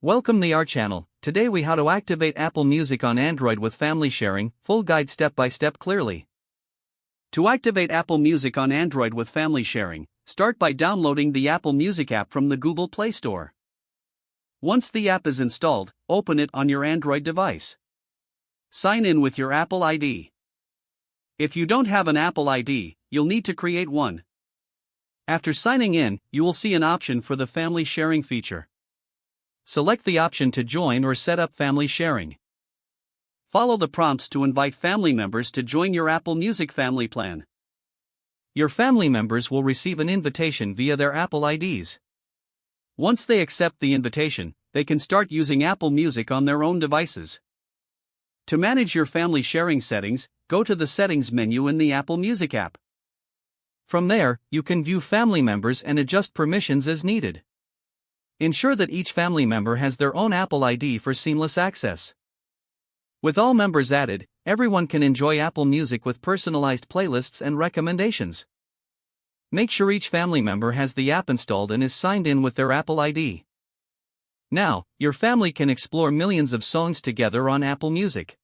Welcome to our channel. Today we how to activate Apple Music on Android with family sharing, full guide step by step clearly. To activate Apple Music on Android with family sharing, start by downloading the Apple Music app from the Google Play Store. Once the app is installed, open it on your Android device. Sign in with your Apple ID. If you don't have an Apple ID, you'll need to create one. After signing in, you will see an option for the family sharing feature. Select the option to join or set up family sharing. Follow the prompts to invite family members to join your Apple Music family plan. Your family members will receive an invitation via their Apple IDs. Once they accept the invitation, they can start using Apple Music on their own devices. To manage your family sharing settings, go to the Settings menu in the Apple Music app. From there, you can view family members and adjust permissions as needed. Ensure that each family member has their own Apple ID for seamless access. With all members added, everyone can enjoy Apple Music with personalized playlists and recommendations. Make sure each family member has the app installed and is signed in with their Apple ID. Now, your family can explore millions of songs together on Apple Music.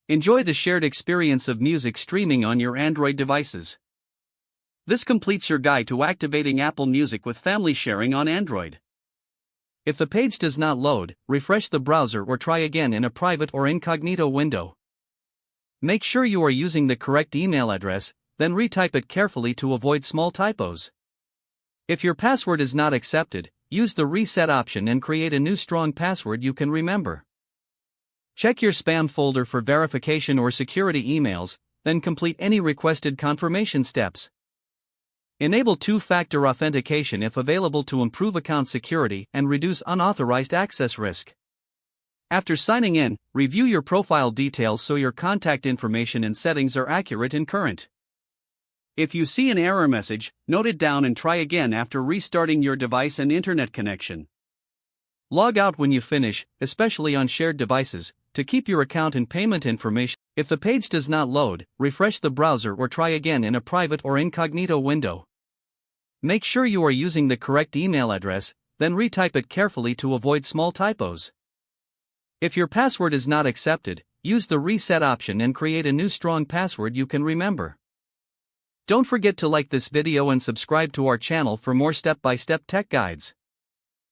Enjoy the shared experience of music streaming on your Android devices. This completes your guide to activating Apple Music with family sharing on Android. If the page does not load, refresh the browser or try again in a private or incognito window. Make sure you are using the correct email address, then retype it carefully to avoid small typos. If your password is not accepted, use the reset option and create a new strong password you can remember. Check your spam folder for verification or security emails, then complete any requested confirmation steps. Enable two-factor authentication if available to improve account security and reduce unauthorized access risk. After signing in, review your profile details so your contact information and settings are accurate and current. If you see an error message, note it down and try again after restarting your device and internet connection. Log out when you finish, especially on shared devices, to keep your account and payment information. If the page does not load, refresh the browser or try again in a private or incognito window. Make sure you are using the correct email address, then retype it carefully to avoid small typos. If your password is not accepted, use the reset option and create a new strong password you can remember. Don't forget to like this video and subscribe to our channel for more step-by-step tech guides.